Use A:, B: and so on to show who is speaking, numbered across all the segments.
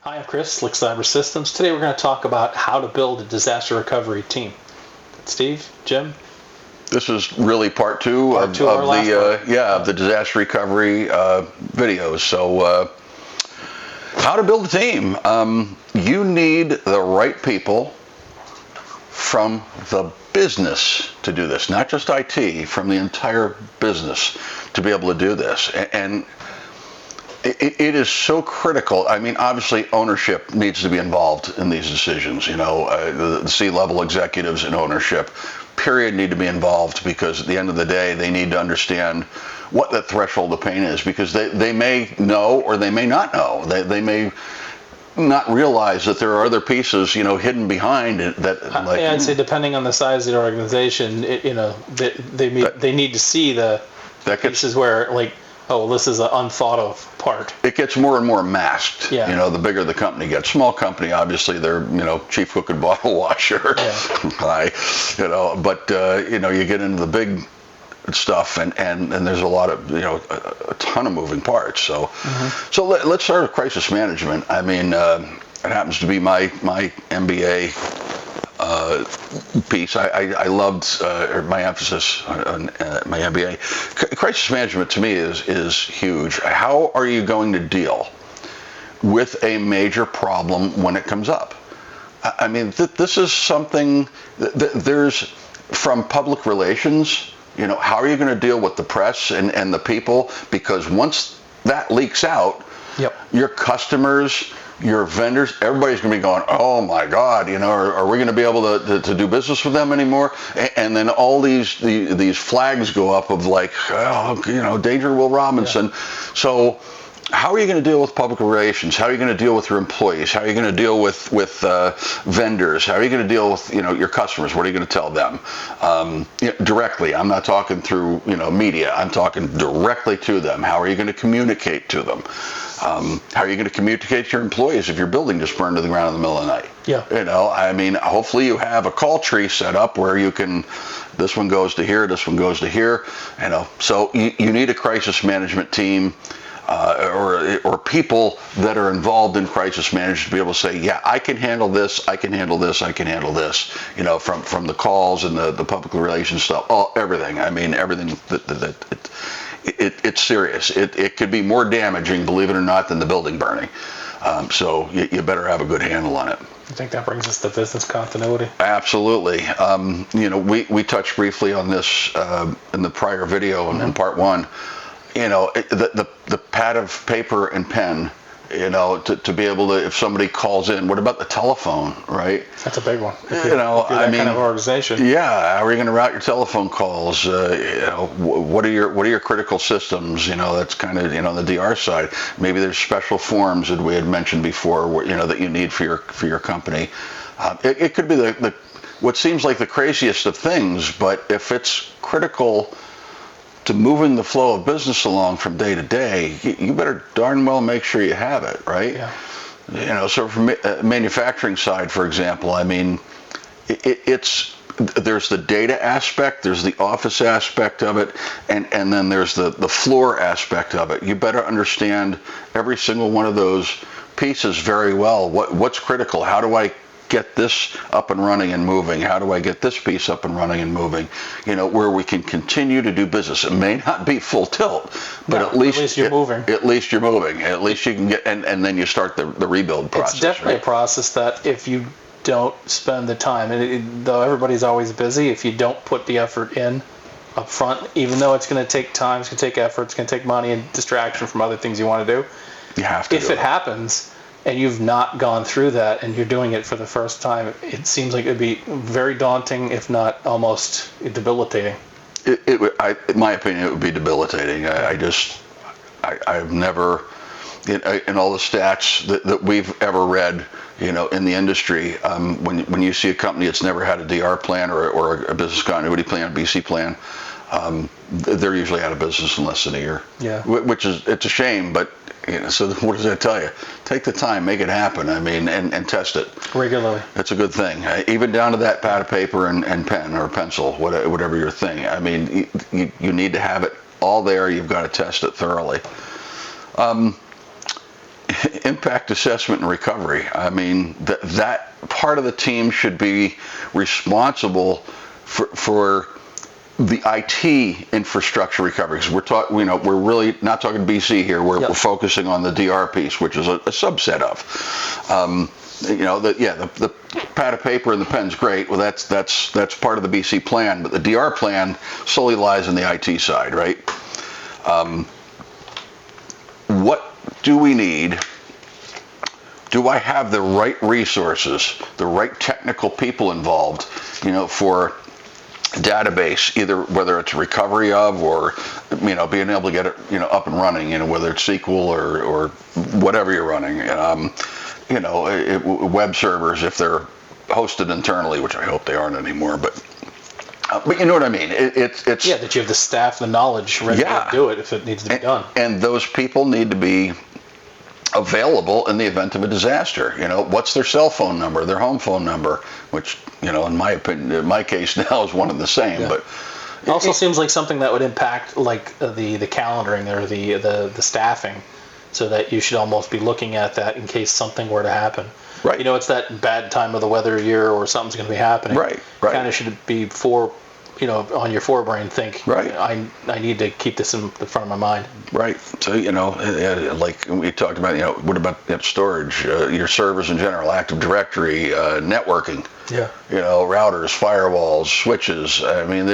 A: Hi, I'm Chris, Slick Cyber Systems. Today we're going to talk about how to build a disaster recovery team. Steve, Jim?
B: This is really part two
A: Part
B: of,
A: two of our
B: of
A: last
B: the
A: part.
B: of the disaster recovery videos. So how to build a team? You need the right people from the business to do this, not just IT, from the entire business to be able to do this. And it is so critical. I mean, obviously, ownership needs to be involved in these decisions. The C-level executives in ownership, period, need to be involved, because at the end of the day, they need to understand what the threshold of pain is, because they may know or they may not know. They may not realize that there are other pieces, hidden behind it that, like,
A: I'd say depending on the size of the organization, they need to see the
B: that gets
A: pieces where, like, oh, this is an unthought of part.
B: it gets more and more masked.
A: Yeah.
B: The bigger the company gets. Small company, obviously, they're, chief cook and bottle washer.
A: Yeah.
B: Hi. But you get into the big stuff, and there's a lot of, a ton of moving parts. So let's start with crisis management. I mean, it happens to be my MBA piece. I loved my emphasis on my MBA. Crisis management to me is huge. How are you going to deal with a major problem when it comes up? I mean, this is something there's from public relations. How are you going to deal with the press and the people? Because once that leaks out,
A: Yep.
B: your customers, your vendors, everybody's going to be going, oh my God, are we going to be able to do business with them anymore? And then all these flags go up of, like, oh, danger, Will Robinson.
A: Yeah.
B: So how are you going to deal with public relations? How are you going to deal with your employees? How are you going to deal with vendors? How are you going to deal with your customers? What are you going to tell them directly? I'm not talking through media. I'm talking directly to them. How are you going to communicate to them? How are you going to communicate to your employees if your building just burned to the ground in the middle of the night?
A: Yeah.
B: I mean, hopefully you have a call tree set up where you can, this one goes to here, this one goes to here. So you need a crisis management team. Or people that are involved in crisis management to be able to say, yeah, I can handle this, I can handle this, I can handle this. From the calls and the public relations stuff, everything. I mean, everything it's serious. It could be more damaging, believe it or not, than the building burning. So you better have a good handle on it.
A: I think that brings us to business continuity.
B: Absolutely. We touched briefly on this in the prior video in part one. The pad of paper and pen, to be able to, if somebody calls in, what about the telephone, right?
A: That's a big one. If
B: you're
A: kind of organization.
B: Yeah, how are you going to route your telephone calls? What are your critical systems? That's kind of, the DR side. Maybe there's special forms that we had mentioned before, that you need for your company. It could be the what seems like the craziest of things, but if it's critical to moving the flow of business along from day to day, you better darn well make sure you have it, right?
A: Yeah.
B: So from manufacturing side, for example, I mean, there's the data aspect, there's the office aspect of it, and then there's the floor aspect of it. You better understand every single one of those pieces very well. What's critical? How do I get this up and running and moving? How do I get this piece up and running and moving? Where we can continue to do business. It may not be full tilt, but at least
A: you're moving.
B: At least you're moving. At least you can get, and then you start the rebuild process.
A: It's definitely a process that if you don't spend the time, and though everybody's always busy, if you don't put the effort in up front, even though it's going to take time, it's going to take effort, it's going to take money and distraction from other things you want to do.
B: You have to.
A: If it happens, and you've not gone through that, and you're doing it for the first time, it seems like it'd be very daunting, if not almost debilitating.
B: In my opinion, it would be debilitating. I've never, in all the stats that we've ever read, in the industry, when you see a company that's never had a DR plan or a business continuity plan, a BC plan, they're usually out of business in less than a year.
A: Yeah.
B: Which is, it's a shame, but so what does that tell you? Take the time, make it happen. I mean, and test it
A: regularly.
B: That's a good thing. Even down to that pad of paper and pen or pencil, whatever your thing. I mean, you need to have it all there. You've got to test it thoroughly. impact assessment and recovery. I mean, that part of the team should be responsible for the IT infrastructure recovery. Because we're really not talking BC here. We're focusing on the DR piece, which is a subset of. The pad of paper and the pen's great. Well, that's part of the BC plan, but the DR plan solely lies in the IT side, right? What do we need? Do I have the right resources, the right technical people involved, for database, either whether it's recovery of or being able to get it up and running, whether it's SQL or whatever you're running, web servers if they're hosted internally, which I hope they aren't anymore, but you know what I mean. It's
A: that you have the staff, the knowledge ready to do it if it needs to be done.
B: And those people need to be available in the event of a disaster. What's their cell phone number, their home phone number, which in my opinion, in my case now is one and the same. Yeah. But
A: it also seems like something that would impact like the calendaring or the staffing, so that you should almost be looking at that in case something were to happen.
B: Right.
A: It's that bad time of the weather year or something's going to be happening.
B: Right.
A: Kind of should be on your forebrain, think,
B: right,
A: I need to keep this in the front of my mind.
B: Right. So, like we talked about, what about storage, your servers in general, Active Directory, networking, routers, firewalls, switches. I mean,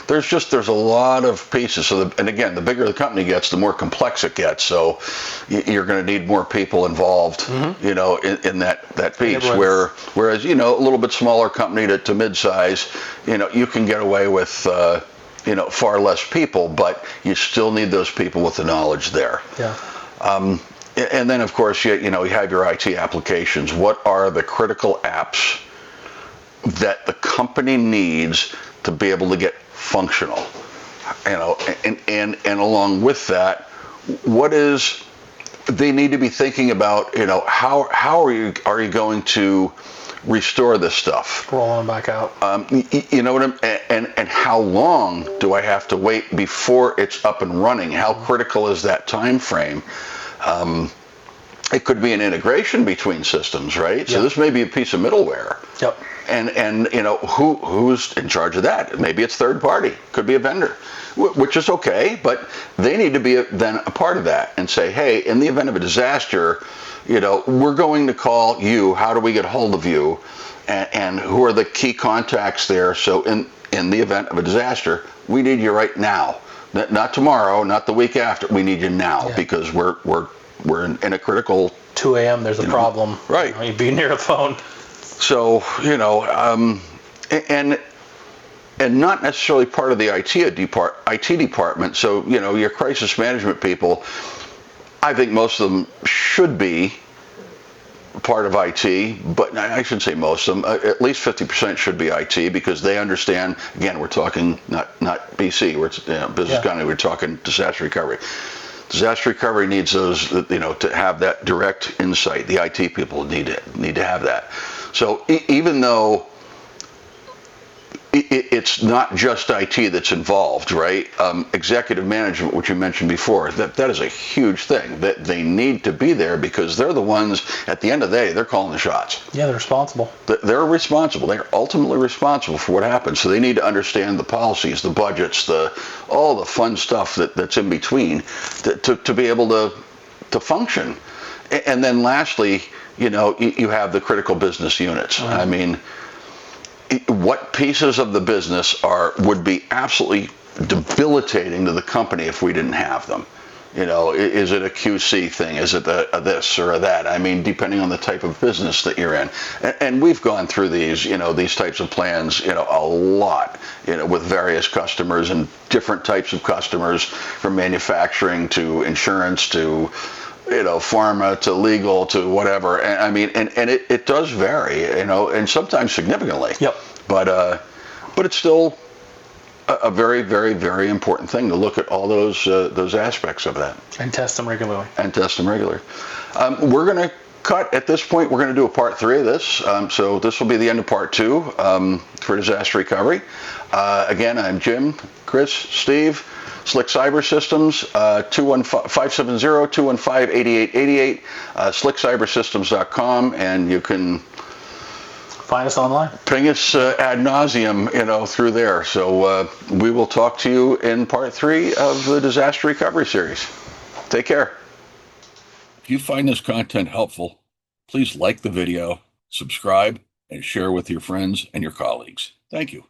B: there's a lot of pieces. So, and again, the bigger the company gets, the more complex it gets. So you're going to need more people involved, in that piece. Whereas, a little bit smaller company to mid-size, you can get away with far less people, but you still need those people with the knowledge there.
A: Yeah.
B: And then of course you have your IT applications. What are the critical apps that the company needs to be able to get functional? And along with that, what is they need to be thinking about? How are you going to restore this stuff?
A: Rolling back out.
B: And how long do I have to wait before it's up and running? How critical is that time frame? It could be an integration between systems, right? Yep. So this may be a piece of middleware.
A: Yep.
B: And who's in charge of that? Maybe it's third party. Could be a vendor, which is okay, but they need to be then a part of that and say, hey, in the event of a disaster, we're going to call you. How do we get hold of you? And who are the key contacts there? So in the event of a disaster, we need you right now. Not tomorrow, not the week after. We need you now because we're in a critical.
A: 2 a.m. There's a problem.
B: Right.
A: You'd be near the phone.
B: So and not necessarily part of the IT department. So your crisis management people, I think most of them should be part of IT, but I shouldn't say most of them. At least 50% should be IT because they understand. Again, we're talking not BC, we're business continuity. We're talking disaster recovery. Disaster recovery needs those, to have that direct insight. The IT people need to have that. So even though it's not just IT that's involved, right? Executive management, which you mentioned before, that is a huge thing. That they need to be there because they're the ones, at the end of the day, they're calling the shots.
A: Yeah, they're responsible.
B: They're responsible. They're ultimately responsible for what happens. So they need to understand the policies, the budgets, all the fun stuff that's in between to be able to function. And then lastly, you have the critical business units. I mean, what pieces of the business would be absolutely debilitating to the company if we didn't have them? Is it a QC thing? Is it a this or a that? I mean, depending on the type of business that you're in. And we've gone through these types of plans, a lot, with various customers and different types of customers, from manufacturing to insurance to pharma to legal to whatever. And I mean, and it does vary, and sometimes significantly.
A: Yep.
B: But it's still a very, very, very important thing to look at all those aspects of that.
A: And test them regularly.
B: We're going to cut at this point. We're going to do a part 3 of this. So this will be the end of part 2 for disaster recovery. Again, I'm Jim, Chris, Steve. Slick Cyber Systems, 570-215-8888, slickcybersystems.com, and you can
A: Find us online.
B: ping us ad nauseum, through there. So we will talk to you in part 3 of the Disaster Recovery Series. Take care. If you find this content helpful, please like the video, subscribe, and share with your friends and your colleagues. Thank you.